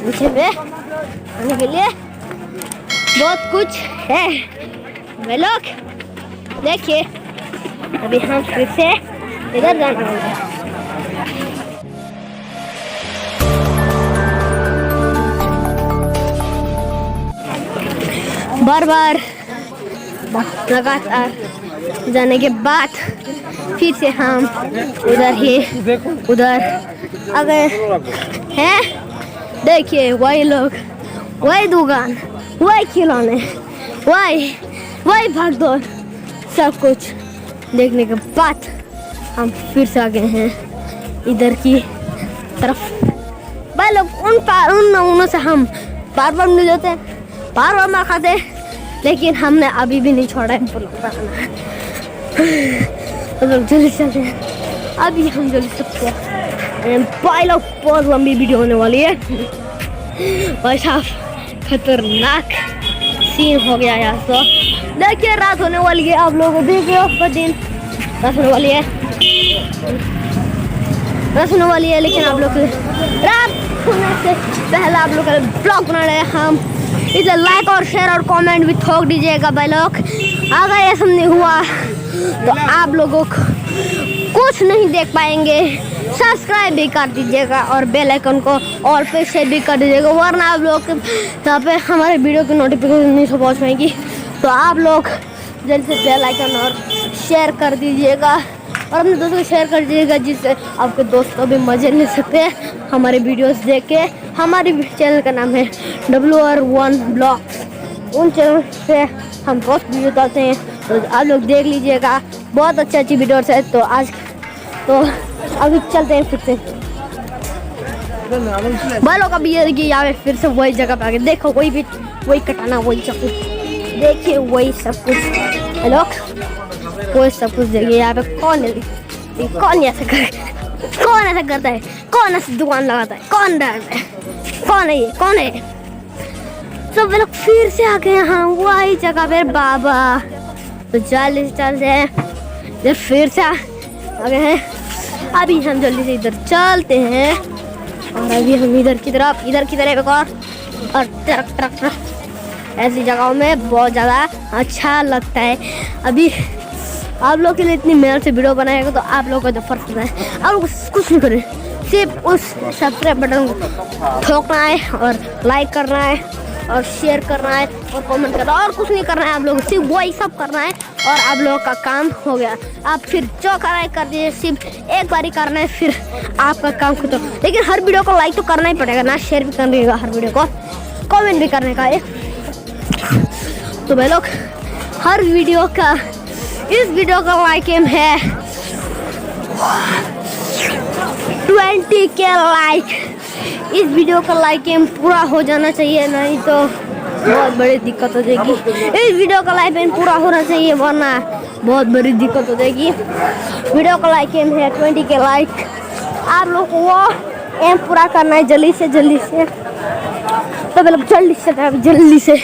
नीचे में आने के लिए बहुत कुछ है भाई लोग। देखिए अभी हम फिर से इधर जाना होगा। बार बार लगातार जाने के बाद फिर से हम उधर आ गए हैं। देखिए वही लोग, वही दुकान, वही खिलौने, वही भागदौड़, सब कुछ देखने के बाद हम फिर से आ गए हैं इधर की तरफ। भाई लोग उन से हम बार बार मिल जाते हैं, बार बार मार खाते, लेकिन हमने अभी भी नहीं छोड़ा है बनाना। तो लोग जल्दी चलते हैं, अभी हम जल्दी सकते हैं। भाई लोग बहुत लंबी वीडियो होने वाली है भाई साहब, खतरनाक सीन हो गया यार। तो देखिए रात होने वाली है, आप लोग देखिए दिन रात होने वाली है, लेकिन आप लोग रात होने से पहले आप लोग ब्लॉग बना रहे हैं हम। इसे लाइक और शेयर और कमेंट भी ठोक दीजिएगा भाई लोग। अगर ये सब नहीं हुआ तो आप लोगों को कुछ नहीं देख पाएंगे। सब्सक्राइब भी कर दीजिएगा और बेल आइकन को ऑल पे सेट भी कर दीजिएगा, वरना आप लोग यहाँ पे हमारे वीडियो की नोटिफिकेशन नहीं पहुँच पाएगी। तो आप लोग जल्दी से बेल आइकन और शेयर कर दीजिएगा और अपने दोस्तों को शेयर कर दीजिएगा, जिससे आपके दोस्तों भी मज़े ले सकते हैं हमारे वीडियोस देख के। हमारे चैनल का नाम है WR1 ब्लॉग्स। उन चैनल पे हम बहुत वीडियो डालते हैं, तो आप लोग देख लीजिएगा, बहुत अच्छी वीडियोस है। तो अभी चलते हैं फिर से भाई लोग। अभी ये देखिए यहाँ पे फिर से वही जगह पे आ गए। देखो वही कटाना, वही सब कुछ देखिए, वही सब कुछ हेलो, वही सब कुछ देखिए। यहाँ पे कौन ऐसा करता है, कौन ऐसी दुकान लगाता है, कौन है सब लोग फिर से आ गए यहाँ वही जगह पे बाबा। तो जल्दी से चलते हैं, फिर से आ गए हैं। अभी हम जल्दी से इधर चलते हैं और अभी हम इधर की तरफ एक और ट्रक ऐसी जगहों में बहुत ज़्यादा अच्छा लगता है। अभी आप लोग के लिए इतनी मेहनत से वीडियो बनाएगा, तो आप लोग का जो फर्क होता है, आप लोग कुछ नहीं करें, सिर्फ उस सब्सक्राइब बटन को ठोकना है और लाइक करना है और शेयर करना है और कमेंट करना है, और कुछ नहीं करना है। आप लोग सिर्फ वही सब करना है और आप लोगों का काम हो गया। आप फिर जो कराए कर दीजिए, सिर्फ एक बार ही करना है, फिर आपका काम खत्म। लेकिन हर वीडियो को लाइक तो करना ही पड़ेगा ना, शेयर भी करने का, हर वीडियो को कमेंट भी करने का है। तो भाई लोग हर वीडियो का, इस वीडियो का लाइक एम है 20K लाइक। इस वीडियो का लाइक एम पूरा हो जाना चाहिए, नहीं तो बहुत बड़ी दिक्कत हो जाएगी। इस वीडियो का लाइक एम पूरा होना चाहिए, वरना बहुत बड़ी दिक्कत हो जाएगी। वीडियो का लाइक एम है 20K लाइक। आप लोग को वो एम पूरा करना है जल्दी से। तो मतलब जल्दी से